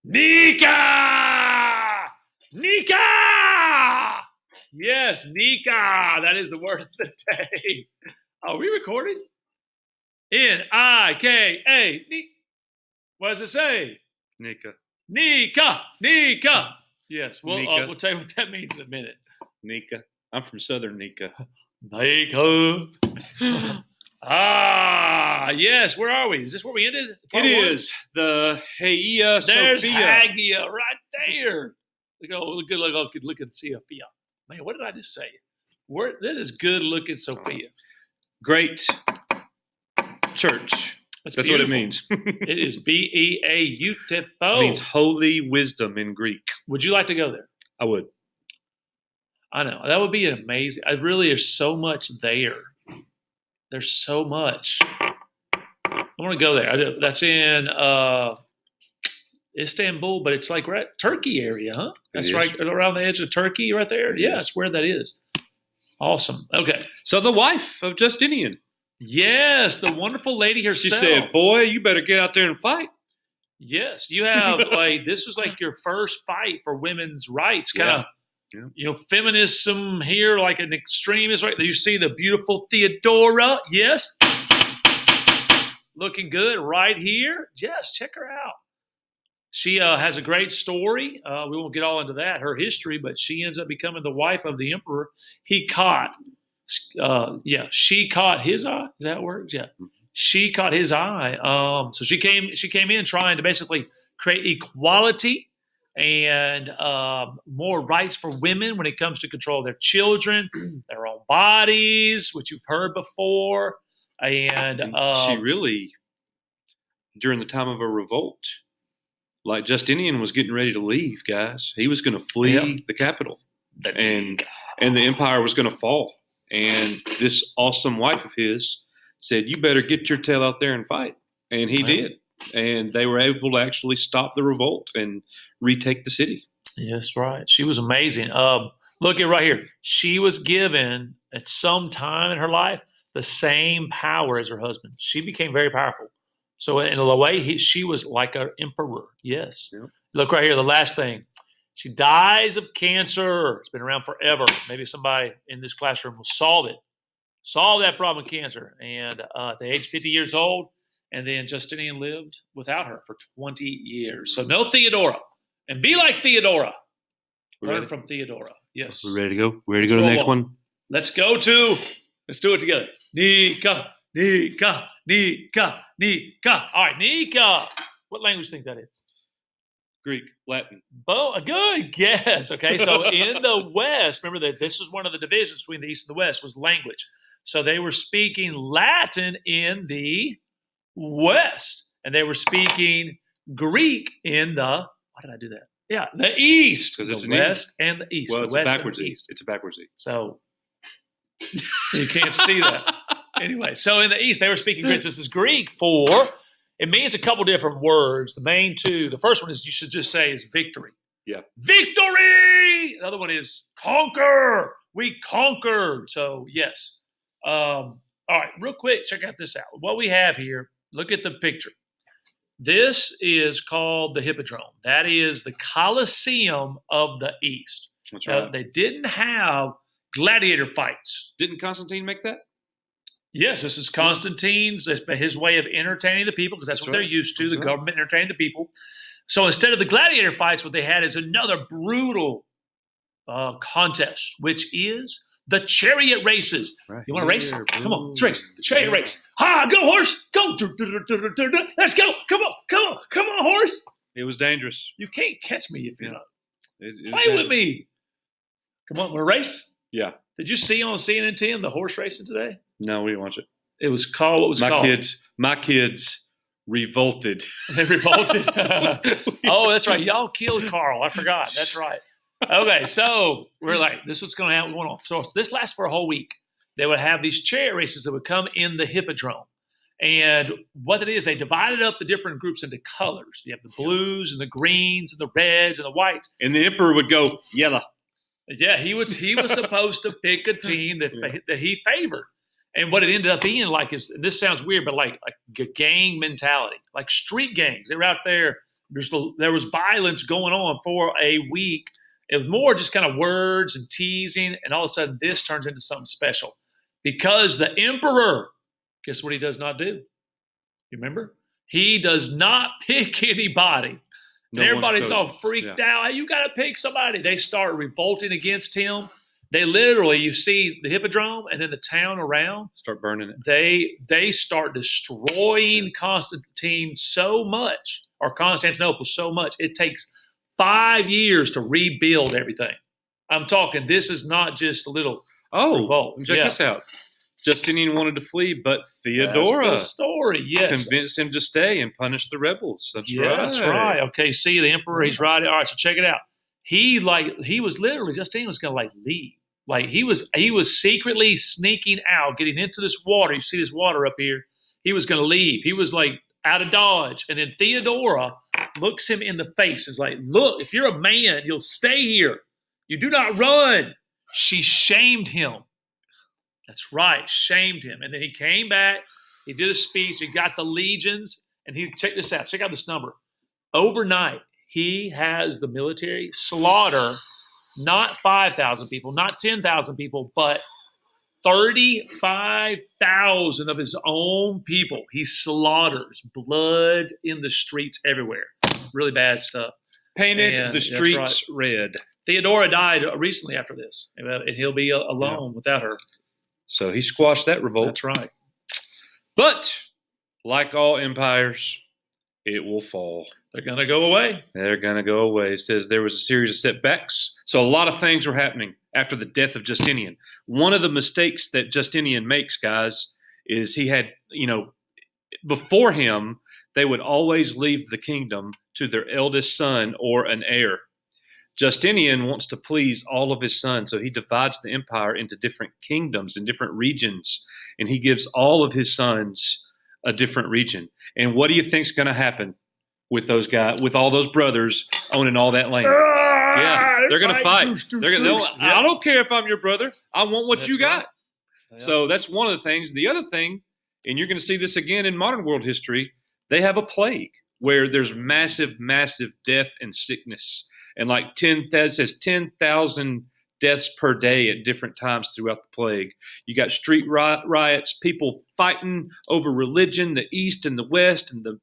Nika! Nika! Yes, Nika. That is the word of the day. Are we recording? N-I-K-A. What does it say? Nika. Nika. Nika. Yes, Nika. we'll tell you what that means in a minute. Nika. I'm from Southern Nika. Nika. Yes. Where are we? Is this where we ended? It is the Hagia There's Sophia. Hagia right there. Look at Sophia. Man, what did I just say? That is good looking Sophia. Great church. That's what it means. It is beautiful. It means holy wisdom in Greek. Would you like to go there? I would. I know. That would be amazing. There's so much there. There's so much. I want to go there. That's in Istanbul, but it's like right Turkey area, huh? That's right around the edge of Turkey right there. Yeah, that's where that is. Awesome. Okay. So the wife of Justinian. Yes, the wonderful lady herself. She said, boy, you better get out there and fight. Yes, you have this was like your first fight for women's rights, kind of feminism here, like an extremist, right? You see the beautiful Theodora, yes. Looking good right here. Yes, check her out. She has a great story. We won't get all into that, her history, but she ends up becoming the wife of the emperor. She caught his eye. Is that how it works? Yeah. She caught his eye. So she came in trying to basically create equality and more rights for women when it comes to control their children, their own bodies, which you've heard before. And she really, during the time of a revolt, like Justinian was getting ready to leave, guys. He was going to flee the capital, and the empire was going to fall. And this awesome wife of his said, "You better get your tail out there and fight." And he did. And they were able to actually stop the revolt and retake the city. Yes, right. She was amazing. Look at right here. She was given at some time in her life the same power as her husband. She became very powerful. So in a way, she was like an emperor. Yes. Yep. Look right here. The last thing. She dies of cancer. It's been around forever. Maybe somebody in this classroom will solve it. Solve that problem of cancer. And at the age of 50 years old, and then Justinian lived without her for 20 years. So no Theodora. And be like Theodora. Learn from Theodora. Yes. We're ready to go. We're ready to go to the next one. Let's do it together. Nika, Nika, Nika, Nika. All right, Nika. What language do you think that is? Greek, Latin. A good guess. Okay, so in the West, remember that this was one of the divisions between the East and the West was language. So they were speaking Latin in the West, and they were speaking Greek in the, why did I do that? Yeah, the East. Because it's the West and the East. Well, the it's West backwards and the East. It's a backwards East. So you can't see that. Anyway, so in the East, they were speaking Greek. This is Greek for, it means a couple different words. The main two, the first one is you should just say is victory. Yeah. Victory! The other one is conquer. We conquered. So, yes. All right, real quick, check out this out. What we have here, look at the picture. This is called the Hippodrome. That is the Colosseum of the East. That's right. They didn't have gladiator fights. Didn't Constantine make that? Yes, this is Constantine's, his way of entertaining the people, because that's what they're used to, the government entertaining the people. So instead of the gladiator fights, what they had is another brutal contest, which is the chariot races. Right. You want to race? Come on, let's race. The chariot race. Ha, go horse, go. Let's go. Come on, horse. It was dangerous. You can't catch me if you're not. Play with me. Come on, want to race? Yeah. Did you see on CNN 10 the horse racing today? No, we didn't watch it. It was called, what was it called? My kids revolted. They revolted. Oh, that's right. Y'all killed Carl. I forgot. That's right. Okay, so we're like, this was going to happen. So this lasts for a whole week. They would have these chariot races that would come in the Hippodrome. And what it is, they divided up the different groups into colors. You have the blues and the greens and the reds and the whites. And the emperor would go, yellow. Yeah, he was supposed to pick a team that he favored. And what it ended up being like is, and this sounds weird, but like a gang mentality, like street gangs. They were out there There was violence going on for a week. It was more just kind of words and teasing, and all of a sudden this turns into something special. Because the emperor, guess what he does not do? You remember? He does not pick anybody. And everybody's all freaked out. Hey, you got to pick somebody. They start revolting against him. They literally, you see the hippodrome and then the town around. Start burning it. They start destroying Constantine so much, or Constantinople so much, it takes 5 years to rebuild everything. I'm talking, this is not just a little revolt. Check this out. Justinian wanted to flee, but Theodora That's the story, yes. convinced him to stay and punish the rebels. That's right. That's right. Okay, see, the emperor, he's right. All right, so check it out. Justinian was going to leave. Like he was secretly sneaking out, getting into this water. You see this water up here. He was going to leave. He was like out of Dodge. And then Theodora looks him in the face. Is like, look, if you're a man, you'll stay here. You do not run. She shamed him. That's right, shamed him. And then he came back. He did a speech. He got the legions. And check this out. Check out this number. Overnight, he has the military slaughter not 5,000 people, not 10,000 people, but 35,000 of his own people. He slaughters, blood in the streets everywhere. Really bad stuff. Painted the streets red. Theodora died recently after this, and he'll be alone without her. So he squashed that revolt. That's right. But like all empires, it will fall. They're going to go away. They're going to go away. It says there was a series of setbacks. So a lot of things were happening after the death of Justinian. One of the mistakes that Justinian makes, guys, is he had, before him, they would always leave the kingdom to their eldest son or an heir. Justinian wants to please all of his sons, so he divides the empire into different kingdoms and different regions, and he gives all of his sons a different region. And what do you think's going to happen with those guys, with all those brothers owning all that land? They're going to fight. I don't care if I'm your brother. I want what you got. Right. So that's one of the things. The other thing, and you're going to see this again in modern world history, they have a plague where there's massive, massive death and sickness. And like 10,000 deaths per day at different times throughout the plague. You got street riots, people fighting over religion, the East and the West, and the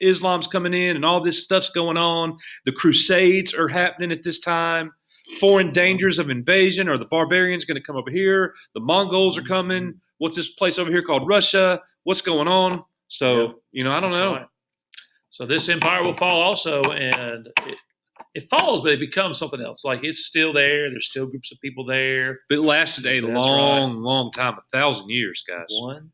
Islam's coming in, and all this stuff's going on. The Crusades are happening at this time. Foreign dangers of invasion. Are the barbarians going to come over here? The Mongols are coming. What's this place over here called Russia? What's going on? So, I don't know. Right. So this empire will fall also, and it falls, but it becomes something else. Like it's still there. There's still groups of people there. But it lasted a long time, 1,000 years, guys. 1,000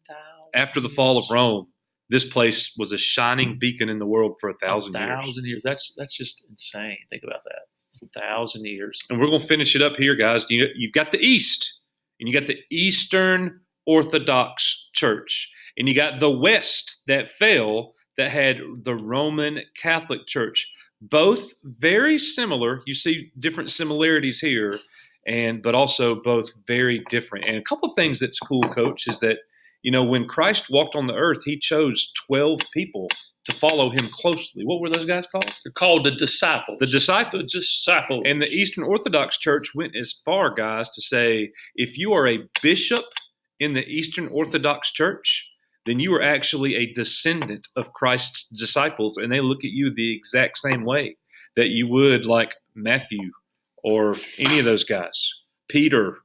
After the fall of Rome, this place was a shining beacon in the world for 1,000 years. 1,000 years. That's just insane. Think about that. 1,000 years. And we're going to finish it up here, guys. You've got the East, and you got the Eastern Orthodox Church. And you got the West that fell that had the Roman Catholic Church. Both very similar. You see different similarities here, but also both very different. And a couple of things that's cool, Coach, is that, when Christ walked on the earth, he chose 12 people to follow him closely. What were those guys called? They're called the disciples. The disciples. The disciples. And the Eastern Orthodox Church went as far, guys, to say, if you are a bishop in the Eastern Orthodox Church, then you are actually a descendant of Christ's disciples, and they look at you the exact same way that you would like Matthew or any of those guys, Peter.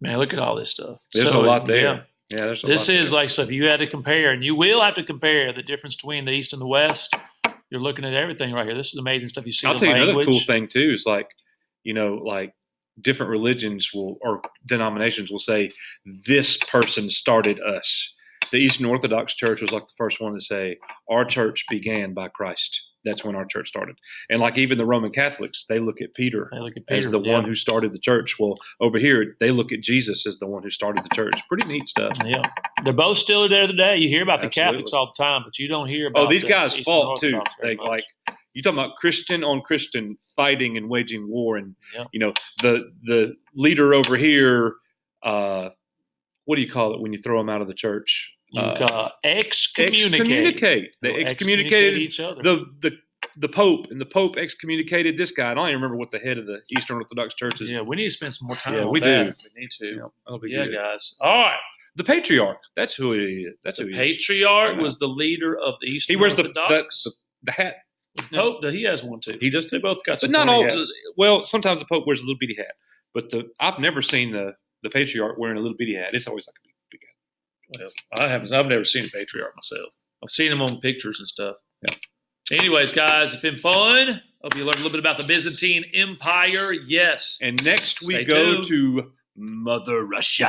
Man, look at all this stuff. There's a lot there. Yeah, there's a lot. This is like, so if you had to compare, and you will have to compare the difference between the East and the West, you're looking at everything right here. This is amazing stuff. You see I'll tell you another cool thing too is like different religions or denominations will say, this person started us. The Eastern Orthodox Church was like the first one to say, our church began by Christ. That's when our church started. And like even the Roman Catholics, they look at Peter as the one who started the church. Well, over here, they look at Jesus as the one who started the church. Pretty neat stuff. Yeah. They're both still there today. You hear about the Catholics all the time, but you don't hear about these guys fought too. You talking about Christian on Christian fighting and waging war, and the leader over here. What do you call it when you throw them out of the church? excommunicate. They They'll excommunicated each other. the Pope, and the Pope excommunicated this guy. I don't even remember what the head of the Eastern Orthodox Church is. Yeah, we need to spend some more time. Yeah, on we that. do. We need to. Yeah, that'll be Yeah, good. guys. All right. The Patriarch. That's who it is. That's who The he is. Patriarch was the leader of the Eastern He wears Orthodox. the hat. Pope, he has one too. He does They too. both got But some not pointy all. hats. Well, sometimes the Pope wears a little bitty hat, but I've never seen the Patriarch wearing a little bitty hat. It's always like a big hat. Well, I've never seen a Patriarch myself. I've seen him on pictures and stuff. Yeah. Anyways, guys, it's been fun. Hope you learned a little bit about the Byzantine Empire. Yes. And next we Stay go tuned. to Mother Russia.